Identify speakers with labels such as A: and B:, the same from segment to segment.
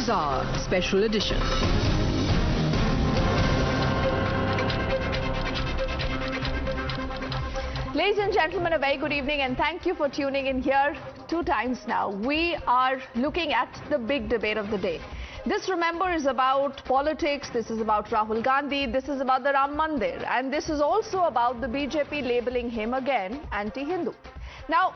A: News Hour Special Edition.
B: Ladies and gentlemen, a very good evening and thank you for tuning in here 2 times now. We are looking at the big debate of the day. This, remember, is about politics, this is about Rahul Gandhi, this is about the Ram Mandir, and this is also about the BJP labeling him again anti-Hindu. Now,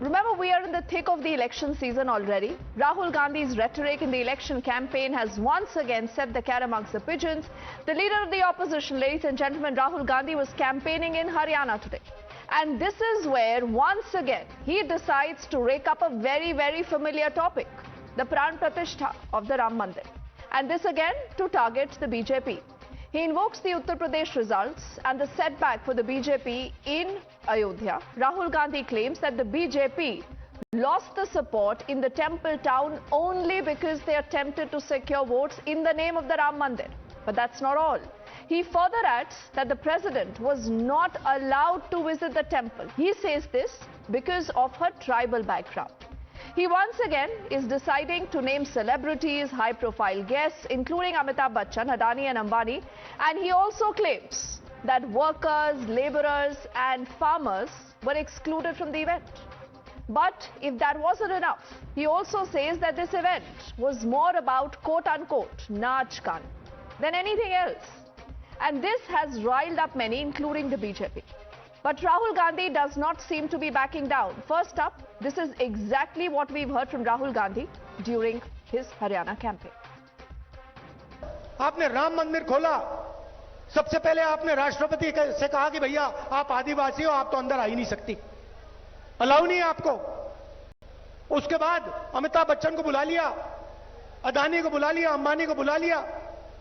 B: remember, we are in the thick of the election season already. Rahul Gandhi's rhetoric in the election campaign has once again set the cat amongst the pigeons. The leader of the opposition, ladies and gentlemen, Rahul Gandhi, was campaigning in Haryana today. And this is where, once again, he decides to rake up a very, very familiar topic, the Pran Pratishtha of the Ram Mandir. And this again to target the BJP. He invokes the Uttar Pradesh results and the setback for the BJP in Ayodhya. Rahul Gandhi claims that the BJP lost the support in the temple town only because they attempted to secure votes in the name of the Ram Mandir. But that's not all. He further adds that the president was not allowed to visit the temple. He says this because of her tribal background. He once again is deciding to name celebrities, high-profile guests, including Amitabh Bachchan, Adani and Ambani. And he also claims that workers, laborers and farmers were excluded from the event. But if that wasn't enough, he also says that this event was more about quote-unquote Naach Gan than anything else. And this has riled up many, including the BJP. But Rahul Gandhi does not seem to be backing down. First up, this is exactly what we've heard from Rahul Gandhi during his Haryana campaign.
C: आपने राम मंदिर खोला, सबसे पहले आपने राष्ट्रपति से कहा कि भैया आप आदिवासी हो, आप तो अंदर आ ही नहीं सकती, अलाउ नहीं है आपको। उसके बाद अमिताभ बच्चन को बुला लिया, अदानी को बुला लिया, अंबानी को बुला लिया,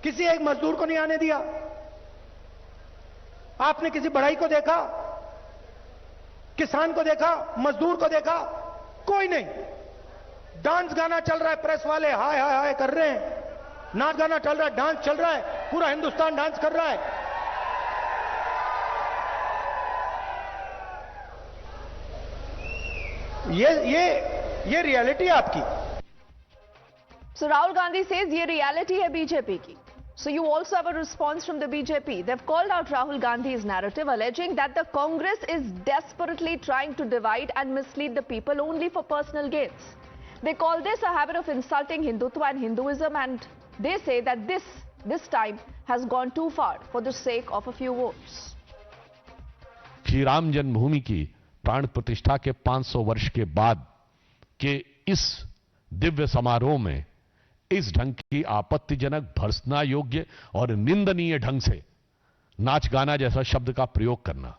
C: किसी एक मजदूर को नहीं आने दिया। आपने किसी बढ़ई को देखा, किसान को देखा, मजदूर को देखा? कोई नहीं। डांस गाना चल रहा है, प्रेस वाले हाय हाय हाय कर रहे हैं, नाच गाना चल रहा है, डांस चल रहा है, पूरा हिंदुस्तान डांस कर रहा है। ये रियलिटी है आपकी।
B: So Rahul Gandhi says ये रियलिटी है बीजेपी की. So you also have a response from the BJP. They've called out Rahul Gandhi's narrative, alleging that the Congress is desperately trying to divide and mislead the people only for personal gains. They call this a habit of insulting Hindutva and Hinduism, and they say that this time has gone too far for the sake of a few votes.
D: Shri Ram जन्मभूमि की प्राण प्रतिष्ठा के 500 वर्ष के बाद के इस दिव्य समारोह में इस ढंग की आपत्तिजनक, भर्त्सना योग्य और निंदनीय ढंग से नाच गाना जैसा शब्द का प्रयोग करना।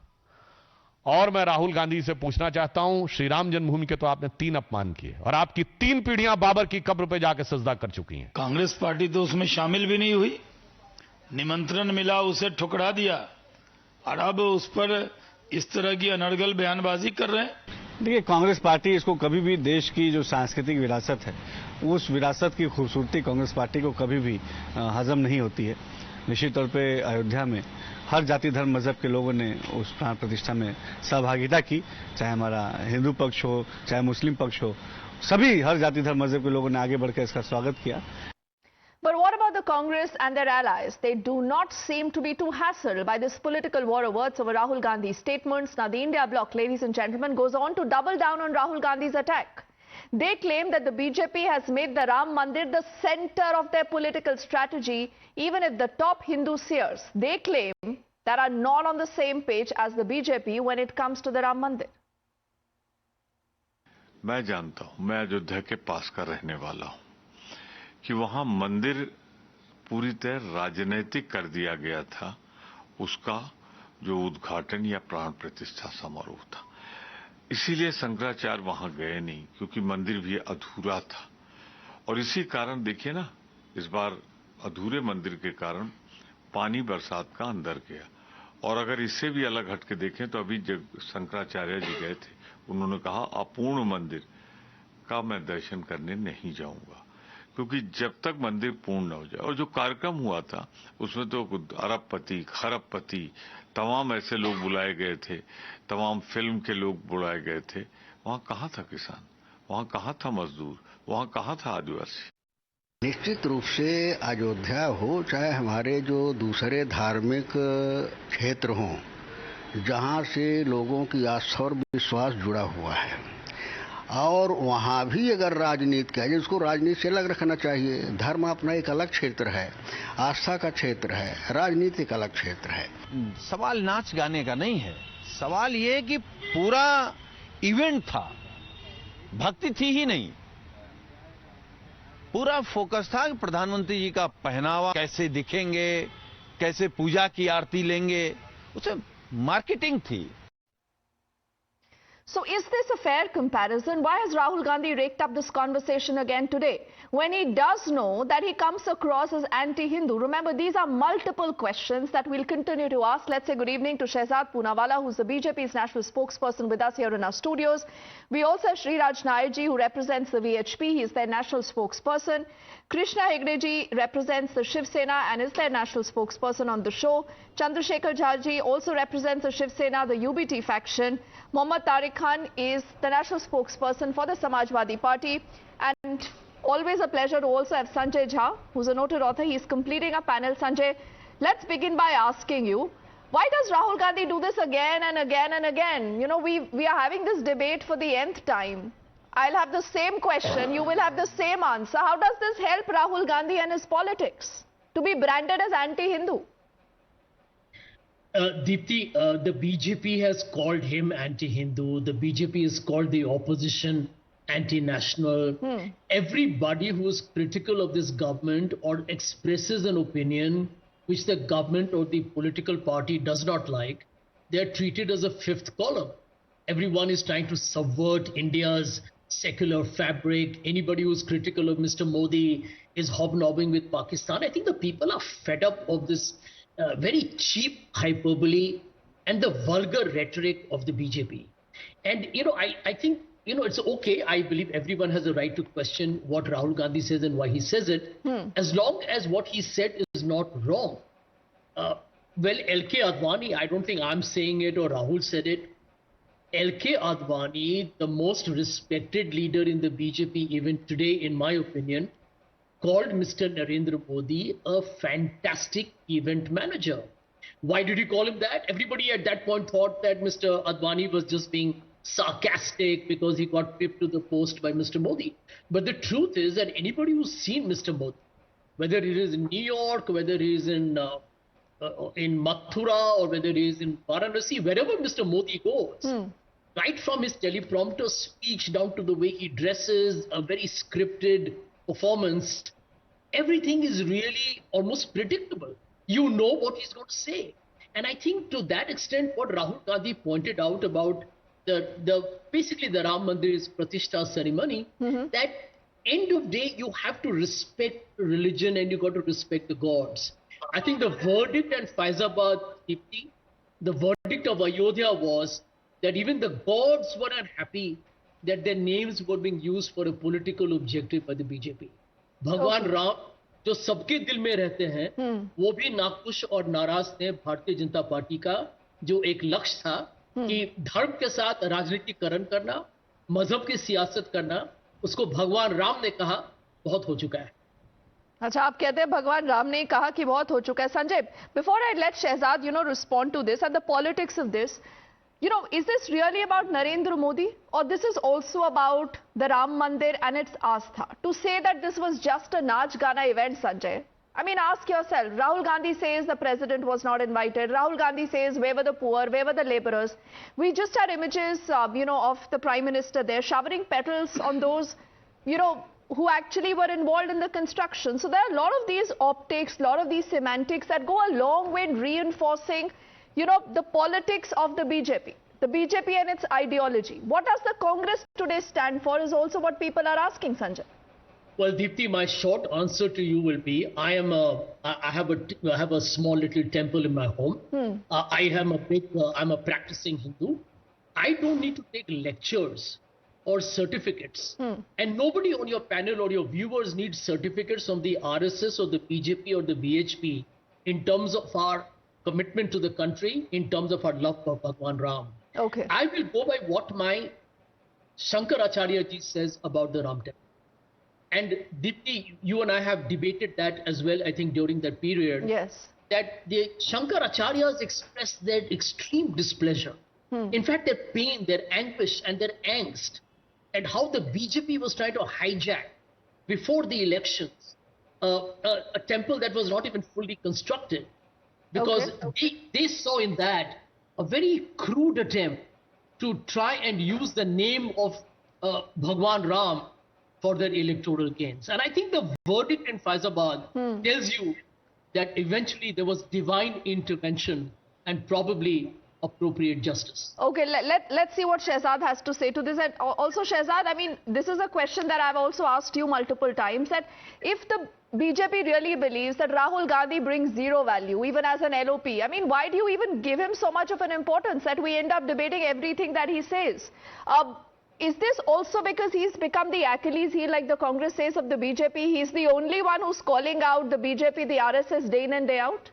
D: और मैं राहुल गांधी से पूछना चाहता हूं, श्री राम जन्मभूमि के तो आपने 3 अपमान किए और आपकी 3 पीढ़ियां बाबर की कब्र पे जाकर सजदा कर चुकी हैं।
E: कांग्रेस पार्टी तो उसमें शामिल भी नहीं हुई, निमंत्रण मिला उसे ठुकरा दिया और अब उस पर इस तरह की अनर्गल बयानबाजी कर रहे हैं।
F: देखिए, कांग्रेस पार्टी इसको कभी भी देश की जो सांस्कृतिक विरासत है, उस विरासत की खूबसूरती कांग्रेस पार्टी को कभी भी हजम नहीं होती है। निश्चित तौर पे अयोध्या में हर जाति धर्म मजहब के लोगों ने उस प्राण प्रतिष्ठा में सहभागिता की, चाहे हमारा हिंदू पक्ष हो, चाहे मुस्लिम पक्ष हो, सभी हर जाति धर्म मजहब के लोगों ने आगे बढ़कर इसका स्वागत किया।
B: But what about the Congress and their allies? They do not seem to be too hassled by this political war of words over Rahul Gandhi's statements. Now, the India bloc, ladies and gentlemen, goes on to double down on Rahul Gandhi's attack. They claim that the BJP has made the Ram Mandir the center of their political strategy, even if the top Hindu seers, they claim, that are not on the same page as the BJP when it comes to the Ram Mandir.
G: मैं जानता हूं, मैं अयोध्या के पास का रहने वाला हूं कि वहां मंदिर पूरी तरह राजनीतिक कर दिया गया था। उसका जो उद्घाटन या प्राण प्रतिष्ठा समारोह था, इसीलिए शंकराचार्य वहां गए नहीं, क्योंकि मंदिर भी अधूरा था। और इसी कारण देखिए ना, इस बार अधूरे मंदिर के कारण पानी बरसात का अंदर गया। और अगर इससे भी अलग हटके देखें तो अभी जब शंकराचार्य जी गए थे, उन्होंने कहा अपूर्ण मंदिर का मैं दर्शन करने नहीं जाऊंगा, क्योंकि जब तक मंदिर पूर्ण न हो जाए। और जो कार्यक्रम हुआ था उसमें तो अरबपति, खरबपति, तमाम ऐसे लोग बुलाए गए थे, तमाम फिल्म के लोग बुलाए गए थे। वहां कहाँ था किसान, वहां कहाँ था मजदूर, वहां कहाँ था आदिवासी?
A: निश्चित रूप से अयोध्या हो चाहे हमारे जो दूसरे धार्मिक क्षेत्र हों जहां से लोगों की आस्था और विश्वास जुड़ा हुआ है और वहां भी अगर राजनीति का जिसको राजनीति से अलग रखना चाहिए। धर्म अपना एक अलग क्षेत्र है, आस्था का क्षेत्र है, राजनीति का अलग क्षेत्र है।
H: सवाल नाच गाने का नहीं है, सवाल ये कि पूरा इवेंट था, भक्ति थी ही नहीं, पूरा फोकस था कि प्रधानमंत्री जी का पहनावा कैसे दिखेंगे, कैसे पूजा की आरती लेंगे, उसे मार्केटिंग थी।
B: So is this a fair comparison? Why has Rahul Gandhi raked up this conversation again today when he does know that he comes across as anti-Hindu? Remember, these are multiple questions that we'll continue to ask. Let's say good evening to Shehzad Poonawala, who's the BJP's national spokesperson with us here in our studios. We also have Shri Raj Nairji, who represents the VHP. He's their national spokesperson. Krishna Hegdeji represents the Shiv Sena and is their national spokesperson on the show. Chandrasekhar Jha also represents the Shiv Sena, the UBT faction. Mohammad Tariq Khan is the national spokesperson for the Samajwadi Party. And always a pleasure to also have Sanjay Jha, who's a noted author. He's completing a panel. Sanjay, let's begin by asking you, why does Rahul Gandhi do this again and again and again? You know, we are having this debate for the nth time. I'll have the same question, you will have the same answer. How does this help Rahul Gandhi and his politics to be branded as anti-Hindu?
I: Deepti, the BJP has called him anti-Hindu. The BJP has called the opposition anti-national. Everybody who is critical of this government or expresses an opinion which the government or the political party does not like, they are treated as a fifth column. Everyone is trying to subvert India's secular fabric. Anybody who is critical of Mr. Modi is hobnobbing with Pakistan. I think the people are fed up of this very cheap hyperbole and the vulgar rhetoric of the BJP. And, you know, I think, you know, it's okay. I believe everyone has a right to question what Rahul Gandhi says and why he says it, as long as what he said is not wrong. Well, LK Advani, I don't think I'm saying it or Rahul said it. LK Advani, the most respected leader in the BJP even today, in my opinion, called Mr. Narendra Modi a fantastic event manager. Why did he call him that? Everybody at that point thought that Mr. Advani was just being sarcastic because he got pipped to the post by Mr. Modi. But the truth is that anybody who's seen Mr. Modi, whether it is in New York, whether he is in Mathura or whether he is in Varanasi, wherever Mr. Modi goes, right from his teleprompter speech down to the way he dresses, a very scripted performance, everything is really almost predictable. You know what he's going to say. And I think to that extent, what Rahul Gandhi pointed out about basically the Ram Mandir Pratishtha ceremony, that end of day, you have to respect religion and you got to respect the gods. I think the verdict in Faizabad, the verdict of Ayodhya was that even the gods were not happy that their names were being used for a political objective by the BJP. भगवान राम जो सबके दिल में रहते हैं, वो भी नाखुश और नाराज थे भारतीय जनता पार्टी का जो एक लक्ष्य था कि धर्म के साथ राजनीतिकरण करना, मजहब की सियासत करना, उसको भगवान राम ने कहा बहुत हो चुका है.
B: अच्छा, आप कहते हैं भगवान राम ने कहा कि बहुत हो चुका है. Sanjay, before I let Shehzad, respond to this and the politics of this, is this really about Narendra Modi or this is also about the Ram Mandir and its Astha? To say that this was just a Naach Gana event, Sanjay, I mean, ask yourself, Rahul Gandhi says the president was not invited. Rahul Gandhi says, where were the poor, where were the laborers? We just had images, of the Prime Minister there showering petals on those, who actually were involved in the construction. So there are a lot of these optics, a lot of these semantics that go a long way in reinforcing the politics of the BJP and its ideology. What does the Congress today stand for is also what people are asking, Sanjay.
I: Well, Deepti, my short answer to you will be, I have a small little temple in my home. I'm a practicing Hindu. I don't need to take lectures or certificates. And nobody on your panel or your viewers needs certificates from the RSS or the BJP or the VHP in terms of our commitment to the country, in terms of our love for Bhagwan Ram.
B: Okay.
I: I will go by what my Shankaracharya ji says about the Ram temple. And Deepti, you and I have debated that as well, I think, during that period.
B: Yes.
I: That the Shankaracharyas expressed their extreme displeasure. In fact, their pain, their anguish, and their angst, and how the BJP was trying to hijack before the elections a temple that was not even fully constructed, because they saw in that a very crude attempt to try and use the name of Bhagwan Ram for their electoral gains. And I think the verdict in Faizabad tells you that eventually there was divine intervention and probably appropriate justice.
B: Okay, let's see what Shehzad has to say to this. And also, Shehzad, I mean, this is a question that I've also asked you multiple times, that if the BJP really believes that Rahul Gandhi brings zero value, even as an LOP, I mean, why do you even give him so much of an importance that we end up debating everything that he says? Is this also because he's become the Achilles heel, like the Congress says, of the BJP? He's the only one who's calling out the BJP, the RSS, day in and day out?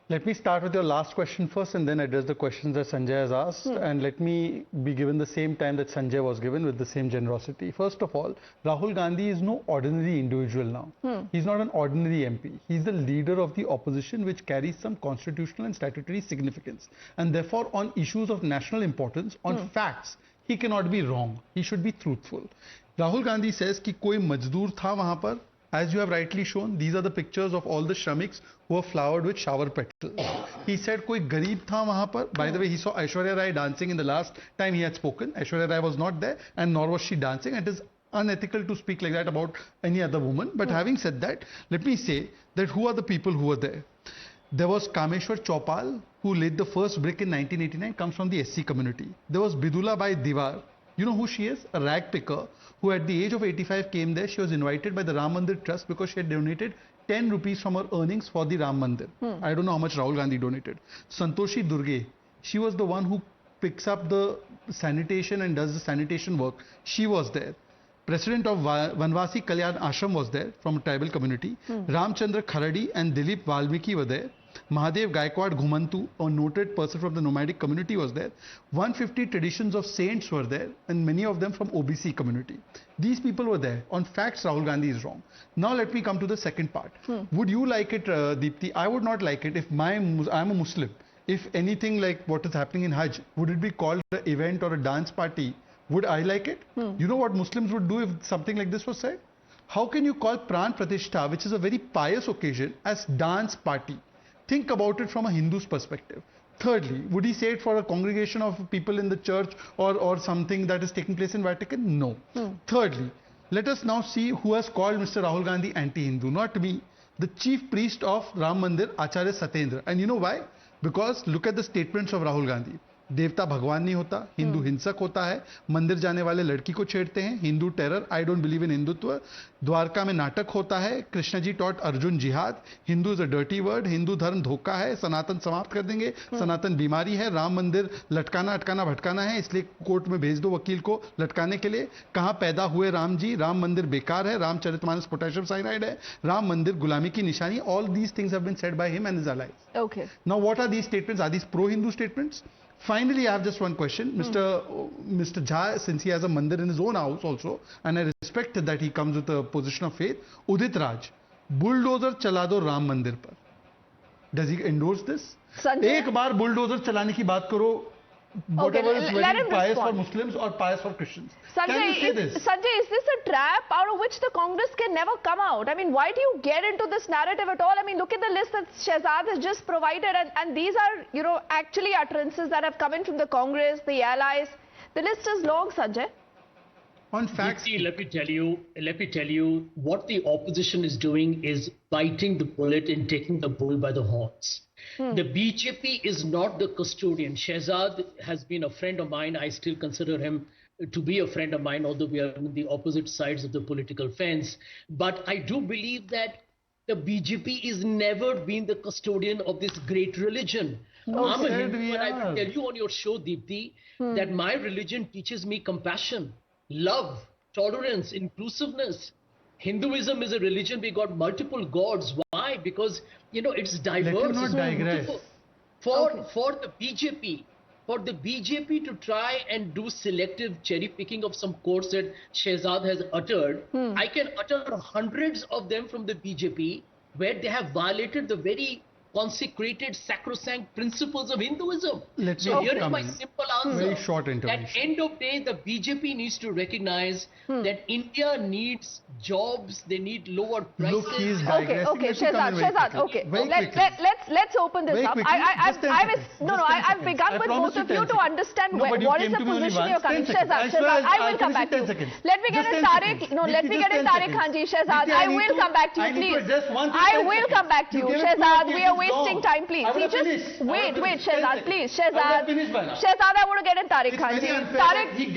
J: Let me start with your last question first and then address the questions that Sanjay has asked. And let me be given the same time that Sanjay was given, with the same generosity. First of all, Rahul Gandhi is no ordinary individual now. He's not an ordinary MP. He's the leader of the opposition, which carries some constitutional and statutory significance. And therefore, on issues of national importance, on facts, he cannot be wrong. He should be truthful. Rahul Gandhi says कि कोई मजदूर था वहां पर. As you have rightly shown, these are the pictures of all the Shramiks who were flowered with shower petals. He said कोई गरीब था वहां पर. By the way, he saw Aishwarya Rai dancing in the last time he had spoken. Aishwarya Rai was not there and nor was she dancing. It is unethical to speak like that about any other woman. But having said that, let me say that who are the people who were there? There was Kameshwar Chaupal, who laid the first brick in 1989, comes from the SC community. There was Bidula Bai Diwar. You know who she is? A rag picker who at the age of 85 came there. She was invited by the Ram Mandir Trust because she had donated 10 rupees from her earnings for the Ram Mandir. I don't know how much Rahul Gandhi donated. Santoshi Durge, she was the one who picks up the sanitation and does the sanitation work. She was there. President of Vanvasi Kalyan Ashram was there from a tribal community. Ramchandra Kharadi and Dilip Valmiki were there. Mahadev Gaikwad Ghumantu, a noted person from the nomadic community, was there. 150 traditions of saints were there, and many of them from OBC community. These people were there. On facts, Rahul Gandhi is wrong. Now let me come to the second part. Would you like it, Deepti? I would not like it if I'm a Muslim. If anything like what is happening in Hajj, would it be called an event or a dance party? Would I like it? You know what Muslims would do if something like this was said? How can you call Pran Pratishtha, which is a very pious occasion, as dance party? Think about it from a Hindu's perspective. Thirdly, would he say it for a congregation of people in the church or something that is taking place in Vatican? No. Thirdly, let us now see who has called Mr. Rahul Gandhi anti-Hindu. Not me. The chief priest of Ram Mandir, Acharya Satyendra. And you know why? Because look at the statements of Rahul Gandhi. देवता भगवान नहीं होता, हिंदू हिंसक होता है, मंदिर जाने वाले लड़की को छेड़ते हैं, Hindu terror, I don't believe in Hindutva, Dwarka में नाटक होता है, कृष्ण जी टॉट अर्जुन जिहाद, Hindu is a dirty word, Hindu धर्म धोखा है, सनातन समाप्त कर देंगे, सनातन बीमारी है, राम मंदिर लटकाना अटकाना भटकाना है, इसलिए कोर्ट में भेज दो वकील को लटकाने के लिए, कहां पैदा हुए राम जी, राम मंदिर बेकार है, रामचरितमानस पोटेशियम साइनाइड है, राम मंदिर गुलामी की निशानी. All these things have been said by him and his allies.
B: Okay.
J: Now what are these statements? Are these pro-Hindu statements? Finally, I have just one question. Mr. Jha, since he has a mandir in his own house also, and I respect that he comes with a position of faith, Udit Raj, bulldozer chala do Ram Mandir par. Does he endorse this?
B: Sanjay?
J: एक बार bulldozer चलाने की बात करो, whatever is very pious for Muslims or pious for Christians. Can you say this?
B: Sanjay, is this a trap out of which the Congress can never come out? I mean, why do you get into this narrative at all? I mean, look at the list that Shehzad has just provided, and these are, you know, actually utterances that have come in from the Congress, the allies. The list is long, Sanjay.
J: On facts,
I: let me tell you, what the opposition is doing is biting the bullet and taking the bull by the horns. The BJP is not the custodian. Shehzad has been a friend of mine. I still consider him to be a friend of mine, although we are on the opposite sides of the political fence. But I do believe that the BJP is never been the custodian of this great religion. I'm a Hindu, and I will tell you on your show, Deepti, that my religion teaches me compassion, love, tolerance, inclusiveness. Hinduism is a religion. We got multiple gods. Why? Because, you know, it's diverse.
J: Let him not digress.
I: For the BJP, for the BJP to try and do selective cherry picking of some quotes that Shehzad has uttered. I can utter hundreds of them from the BJP where they have violated the very consecrated, sacrosanct principles of Hinduism. So here is my simple answer.
J: Very short intervention.
I: At end of day, the BJP needs to recognize that India needs jobs, they need lower prices.
J: Look, he is digressing.
B: Okay, Shehzad, okay. Let's open this up. I've begun with both of you to understand what is the position you're coming. Shehzad, I will come back to you. Let me get in Tariq Khanji. Shehzad, I will come back to you, please. I will come back to you. Shehzad, we are wasting time, please. Wait, Shehzad, please. Shehzad, I want to get in Tariq Khanji. Tariq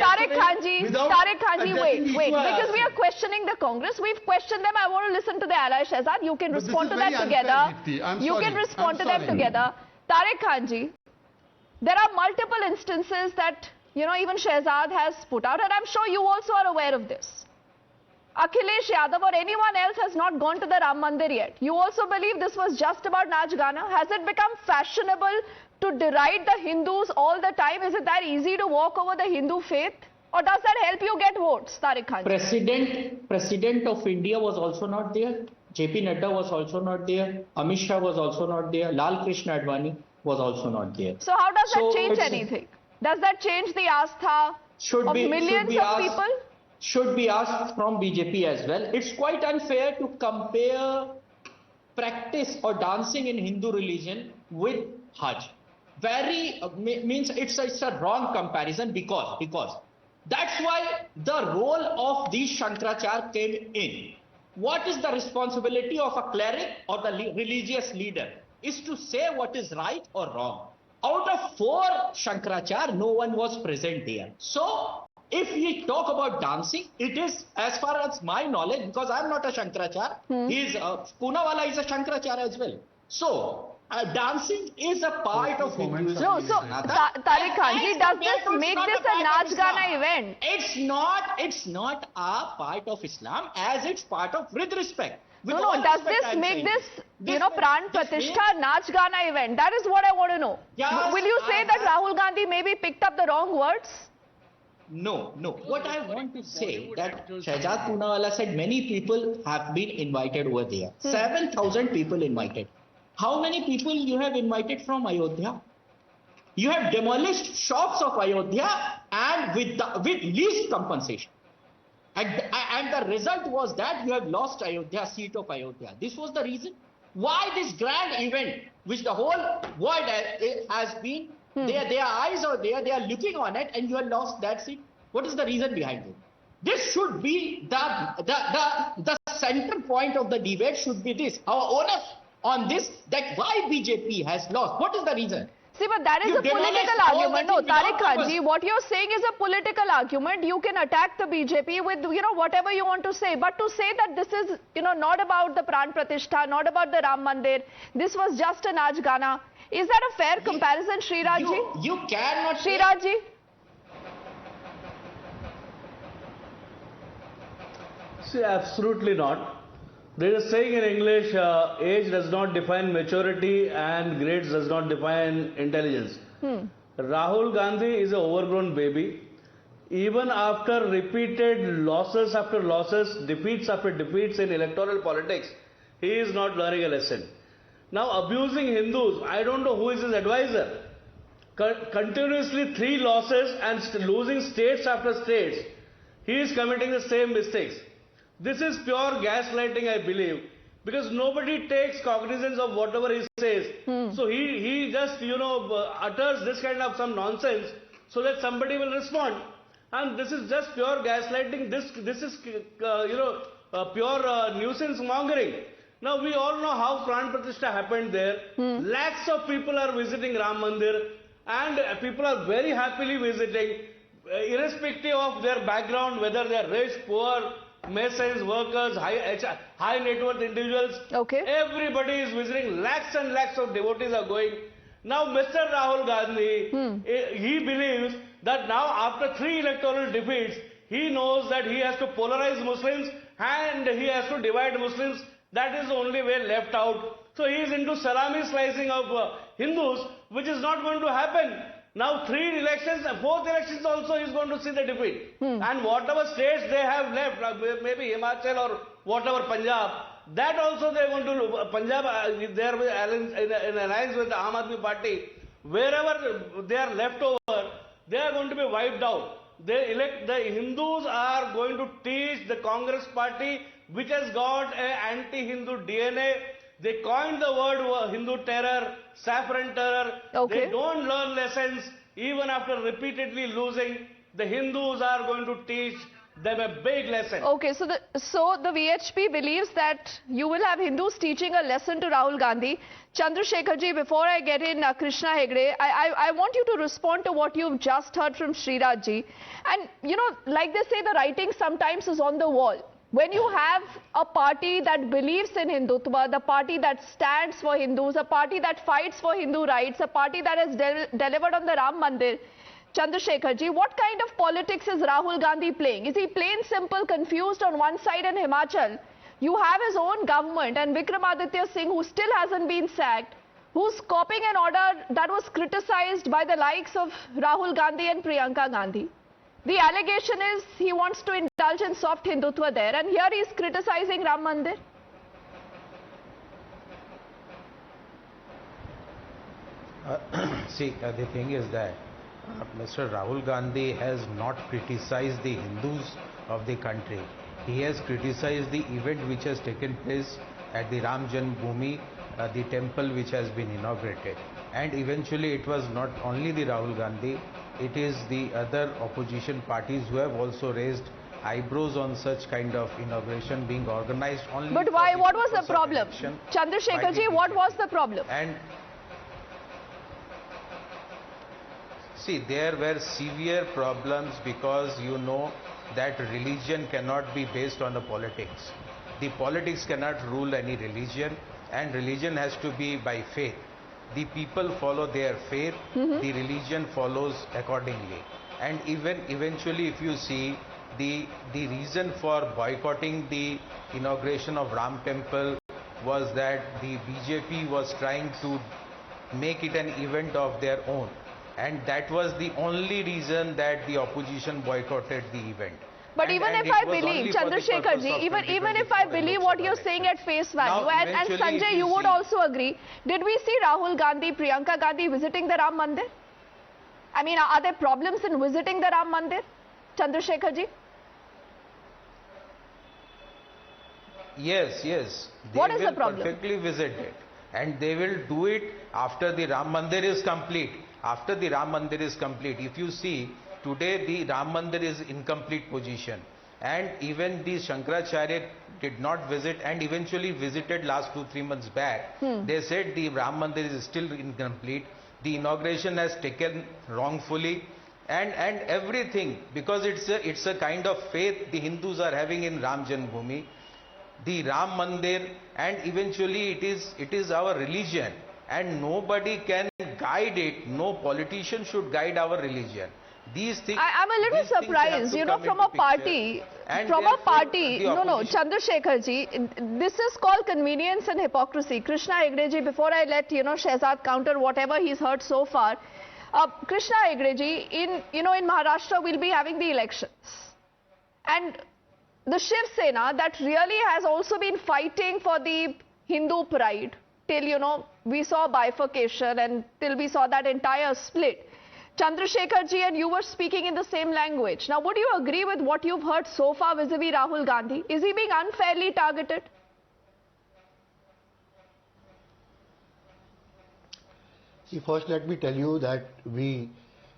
B: Khanji, wait, because we are questioning the Congress. We've questioned them. I want to listen to the ally, Shehzad. You can respond to that together. You can respond to them together. Tariq Khanji, there are multiple instances that, even Shehzad has put out, and I'm sure you also are aware of this. Akhilesh Yadav or anyone else has not gone to the Ram Mandir yet. You also believe this was just about Naach Gana? Has it become fashionable to deride the Hindus all the time? Is it that easy to walk over the Hindu faith? Or does that help you get votes, Tariq Khan?
K: President of India was also not there. JP Nadda was also not there. Amit Shah was also not there. Lal Krishna Advani was also not there.
B: So how does that change anything? Does that change the astha of millions of people?
K: Should be asked from BJP as well. It's quite unfair to compare practice or dancing in Hindu religion with Hajj. Means it's a wrong comparison because that's why the role of these Shankaracharya came in. What is the responsibility of a cleric or the religious leader? Is to say what is right or wrong. Out of 4 Shankaracharya, no one was present there. So, if we talk about dancing, it is, as far as my knowledge, because I am not a Shankaracharya, Poonawala is a Shankaracharya as well. So, dancing is a part of Hinduism.
B: No, so Tariq Khanji, does this make this a Naach Gana event?
K: It's not a part of Islam as it's part of, with respect.
B: No, does this make this, Pran Pratishtha Naach Gana event? That is what I want to know. Yes, will you say that Rahul Gandhi maybe picked up the wrong words?
K: No. What I want to say that Shehzad Poonawala said many people have been invited over there. 7,000 people invited. How many people you have invited from Ayodhya? You have demolished shops of Ayodhya and with least compensation. And the result was that you have lost Ayodhya, seat of Ayodhya. This was the reason. Why this grand event, which the whole world has been, their eyes are there, they are looking on it, and you have lost that seat. What is the reason behind it? This should be the center point of the debate should be this. Our onus on this, that why BJP has lost. What is the reason?
B: See, but that is a political argument. No, Tariq Khanji, what you're saying is a political argument. You can attack the BJP with, whatever you want to say. But to say that this is, not about the Pran Pratishtha, not about the Ram Mandir, this was just a Naach Gana. Is that a fair comparison, Srirajji?
K: You cannot...
B: Srirajji?
L: See, absolutely not. There is a saying in English, age does not define maturity and grades does not define intelligence. Rahul Gandhi is an overgrown baby. Even after repeated losses after losses, defeats after defeats in electoral politics, he is not learning a lesson. Now, abusing Hindus, I don't know who is his advisor. Continuously 3 losses and losing states after states, he is committing the same mistakes. This is pure gaslighting, I believe, because nobody takes cognizance of whatever he says. So he just, utters this kind of some nonsense so that somebody will respond. And this is just pure gaslighting. This is, pure nuisance mongering. Now, we all know how Pran Pratishtha happened there. Lakhs of people are visiting Ram Mandir and people are very happily visiting, irrespective of their background, whether they are rich, poor, masons, workers, high net worth individuals.
B: Okay.
L: Everybody is visiting. Lakhs and lakhs of devotees are going. Now, Mr. Rahul Gandhi, he believes that now after 3 electoral defeats, he knows that he has to polarize Muslims and he has to divide Muslims. That is the only way left out. So he is into salami slicing of Hindus, which is not going to happen. Now 3 elections, 4th elections also is going to see the defeat. And whatever states they have left, maybe Himachal or whatever Punjab, that also they are going to, Punjab, they are in alliance with the Aam Aadmi Party. Wherever they are left over, they are going to be wiped out. The Hindus are going to teach the Congress party, which has got an anti-Hindu DNA. They coined the word Hindu terror, saffron terror.
B: Okay.
L: They don't learn lessons even after repeatedly losing. The Hindus are going to teach them a big lesson.
B: Okay, so the VHP believes that you will have Hindus teaching a lesson to Rahul Gandhi. Chandrasekharji, before I get in Krishna Hegde, I want you to respond to what you've just heard from Srirajji. And, you know, like they say, the writing sometimes is on the wall. When you have a party that believes in Hindutva, the party that stands for Hindus, a party that fights for Hindu rights, a party that has delivered on the Ram Mandir, Chandrasekharji, what kind of politics is Rahul Gandhi playing? Is he plain simple confused on one side in Himachal? You have his own government and Vikramaditya Singh, who still hasn't been sacked, who's copying an order that was criticized by the likes of Rahul Gandhi and Priyanka Gandhi. The allegation is he wants to indulge in soft Hindutva there, and here he's criticizing Ram Mandir.
M: See, the thing is that Mr. Rahul Gandhi has not criticized the Hindus of the country. He has criticized the event which has taken place at the Ram Janmabhoomi, the temple which has been inaugurated. And eventually it was not only the Rahul Gandhi, it is the other opposition parties who have also raised eyebrows on such kind of inauguration being organized only.
B: But why? What was the problem? Chandrasekharji, what was the problem?
M: And see, there were severe problems because you know that religion cannot be based on the politics. The politics cannot rule any religion, and religion has to be by faith. The people follow their faith, the religion follows accordingly. And even eventually, if you see, the reason for boycotting the inauguration of Ram Temple was that the BJP was trying to make it an event of their own. And that was the only reason that the opposition boycotted the event.
B: But even if I believe, Chandrasekharji, even if I believe what you're saying at face value, and Sanjay, you would also agree, did we see Rahul Gandhi, Priyanka Gandhi visiting the Ram Mandir? I mean, are there problems in visiting the Ram Mandir, Chandrasekharji?
M: Yes, yes.
B: What is the problem?
M: They will perfectly visit it. And they will do it after the Ram Mandir is complete. After the Ram Mandir is complete, if you see, today the Ram Mandir is in incomplete position, and even the Shankaracharya did not visit and eventually visited last 2-3 months back. They said the Ram Mandir is still incomplete, the inauguration has taken wrongfully, and everything, because it's a kind of faith the Hindus are having in Ram Janmabhoomi, the Ram Mandir, and eventually it is our religion, and nobody can guide it. No politician should guide our religion. These things.
B: I'm a little surprised, you know, from a party, no, Chandrasekharji, this is called convenience and hypocrisy. Krishna Hegdeji, before I let, you know, Shehzad counter whatever he's heard so far, Krishna Hegdeji, in Maharashtra we'll be having the elections. And the Shiv Sena that really has also been fighting for the Hindu pride till, you know, we saw bifurcation and till we saw that entire split. Chandrasekharji and you were speaking in the same language. Now, would you agree with what you've heard so far vis-a-vis Rahul Gandhi? Is he being unfairly targeted?
N: See, first let me tell you that we,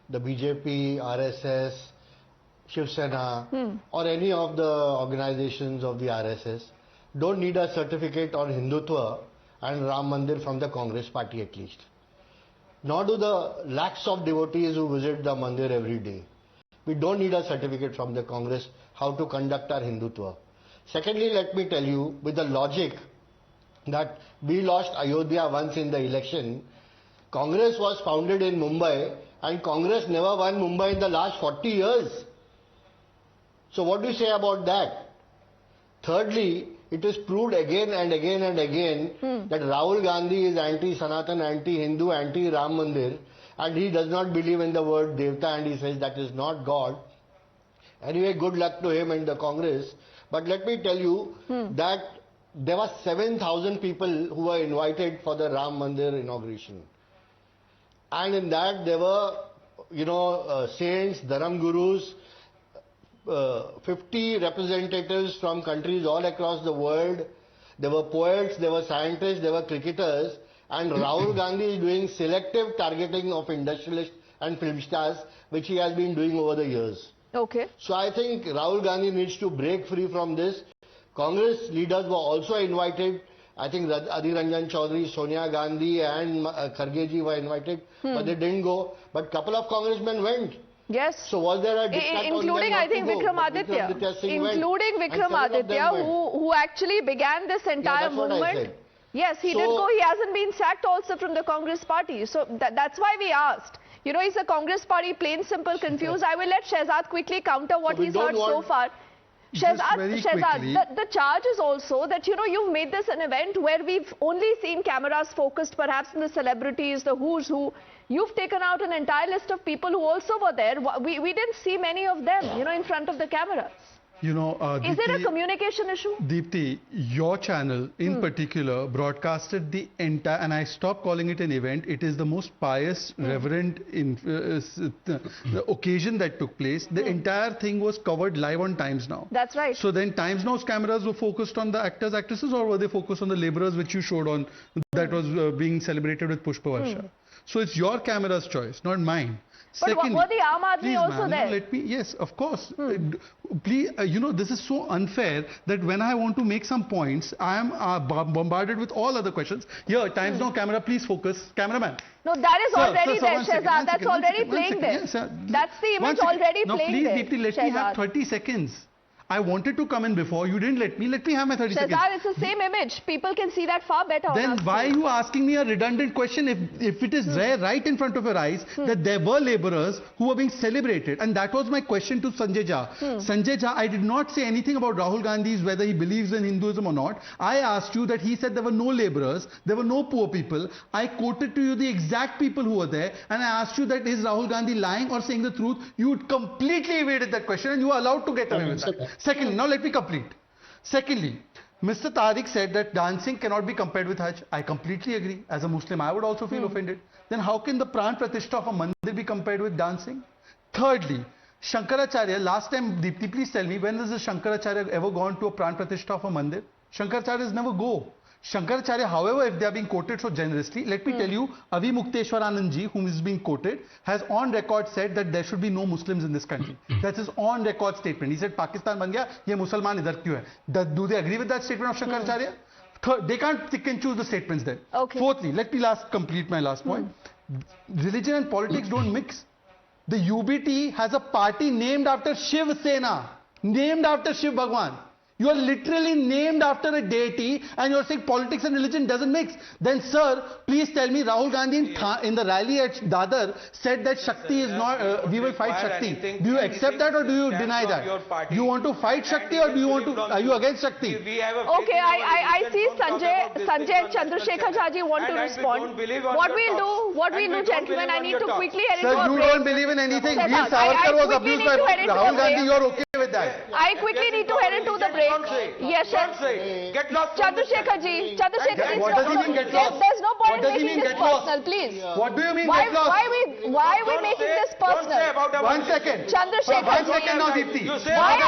N: the BJP, RSS, Shiv Sena, or any of the organizations of the RSS, don't need a certificate on Hindutva and Ram Mandir from the Congress party at least. Nor do the lakhs of devotees who visit the Mandir every day. We don't need a certificate from the Congress how to conduct our Hindutva. Secondly, let me tell you, with the logic that we lost Ayodhya once in the election, Congress was founded in Mumbai and Congress never won Mumbai in the last 40 years. So what do you say about that? Thirdly, it is proved again and again that Rahul Gandhi is anti-Sanatan, anti-Hindu, anti-Ram Mandir, and he does not believe in the word Devta, and he says that is not God. Anyway, good luck to him and the Congress. But let me tell you that there were 7,000 people who were invited for the Ram Mandir inauguration. And in that there were, saints, dharam gurus, 50 representatives from countries all across the world. There were poets, there were scientists, there were cricketers. And Rahul Gandhi is doing selective targeting of industrialists and film stars, which he has been doing over the years.
B: Okay.
N: So I think Rahul Gandhi needs to break free from this. Congress leaders were also invited. I think Adhir Ranjan Chaudhary, Sonia Gandhi and Khargeji were invited, but they didn't go. But couple of congressmen went.
B: Yes.
N: So was there a diktat
B: including, I think, Vikramaditya. Including Vikramaditya, who actually began this entire movement. Yes, he did go. He hasn't been sacked also from the Congress party. So that's why we asked. Is the Congress party plain simple confused? I will let Shehzad quickly counter what he's heard so far. Shehzad, the charge is also that, you've made this an event where we've only seen cameras focused perhaps on the celebrities, the who's who. You've taken out an entire list of people who also were there. We didn't see many of them, in front of the cameras.
J: Is
B: it a communication issue?
J: Deepti, your channel in particular broadcasted the entire, and I stopped calling it an event, it is the most pious, reverent the occasion that took place. The entire thing was covered live on Times Now.
B: That's right.
J: So then Times Now's cameras were focused on the actors, actresses, or were they focused on the laborers which you showed on that was being celebrated with Pushpa Varsha? So it's your camera's choice, not mine.
B: But
J: Secondly,
B: were the Aam Aadmi also there?
J: Yes, of course. Please, this is so unfair that when I want to make some points, I am bombarded with all other questions. Here, Times Now camera, please focus. Cameraman.
B: No, that is already there, Shehzad. That's already playing there. That's the image already playing there.
J: Now, please, Deepti, let me have 30 seconds. I wanted to come in before, you didn't let me. Let me have my 30 seconds.
B: Shehzad, it's the same image. People can see that far better.
J: Then why are you asking me a redundant question if it is there right in front of your eyes that there were laborers who were being celebrated? And that was my question to Sanjay Jha. Sanjay Jha, I did not say anything about Rahul Gandhi's whether he believes in Hinduism or not. I asked you that he said there were no laborers, there were no poor people. I quoted to you the exact people who were there, and I asked you that is Rahul Gandhi lying or saying the truth? You completely evaded that question and you were allowed to get away with that. Secondly, now let me complete. Secondly, Mr. Tariq said that dancing cannot be compared with Hajj. I completely agree. As a Muslim, I would also feel offended. Then how can the Pran Pratishtha of a mandir be compared with dancing? Thirdly, Shankaracharya, last time, Deepti, please tell me, when has the Shankaracharya ever gone to a Pran Pratishtha of a mandir? Shankaracharyas never go. Shankaracharya, however, if they are being quoted so generously, let me tell you, Avi Mukteswaranand ji, whom is being quoted, has on record said that there should be no Muslims in this country. That's his on record statement. He said, Pakistan ban gaya, ye Musalman idhar kyun hai? Do they agree with that statement of Shankaracharya? Third, they can't pick and choose the statements then.
B: Okay.
J: Fourthly, let me complete my last point. Religion and politics don't mix. The UBT has a party named after Shiv Sena, named after Shiv Bhagwan. You are literally named after a deity and you are saying politics and religion doesn't mix. Then sir, please tell me, Rahul Gandhi in the rally at Dadar said that Shakti is not, we will fight Shakti. Do you accept that or do you deny that? You want to fight Shakti or do you want to, are you against Shakti?
B: Okay, I see Sanjay Chandrasekhar Jha want to respond. What we'll do, gentlemen, I need to quickly head into a break.
J: Sir, you don't believe in anything. Veer Savarkar was abused by Rahul Gandhi, you are okay with that?
B: I quickly need to head into the break. Yes,
M: Get lost.
B: Chandrasekhar ji,
J: what does he mean get lost?
B: There's no point in making this personal, please.
J: What do you mean get lost?
B: Why are we making this personal?
J: 1 second.
B: Chandrasekhar ji.
J: 1 second now, Deepti.
B: Why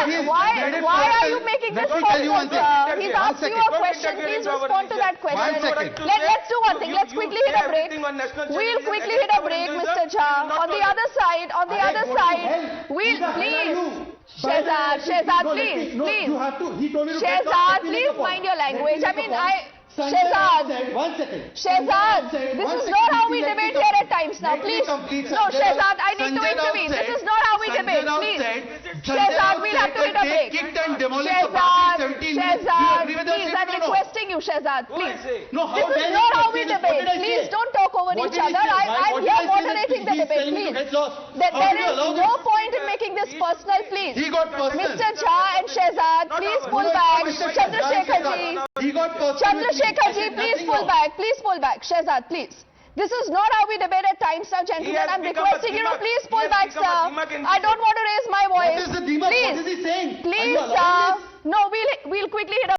B: are you making this personal, sir? He's asked you a question. Please respond to that question.
J: 1 second.
B: Let's do one thing. Let's quickly hit a break. We'll quickly hit a break, Mr. Jha. On the other side, we'll please. Shehzad, please.
J: You have to. He told me to
B: Shehzad, please mind your language. I mean, Shehzad.
J: 1 second.
B: Shehzad, this is not how we debate here at Times Now, please. No, Shehzad, I need to intervene. This is not how we debate, please. Shehzad, we'll have to hit a break. Shehzad, please, I'm requesting you, Shehzad, please. This is not how we debate. Please don't talk over each other. I'm here moderating the debate, please. There is no point in making this personal, please. Mr. Jha and Shehzad, please pull back. Chandrasekhar ji. Chandrasekhar ji, please pull back. Please pull back. Shehzad, please. This is not how we debate at times now, gentlemen. I'm requesting you to please pull back, sir. I don't want to raise my voice.
N: What is the Deepak? What is he saying?
B: Please, no, we'll quickly hit a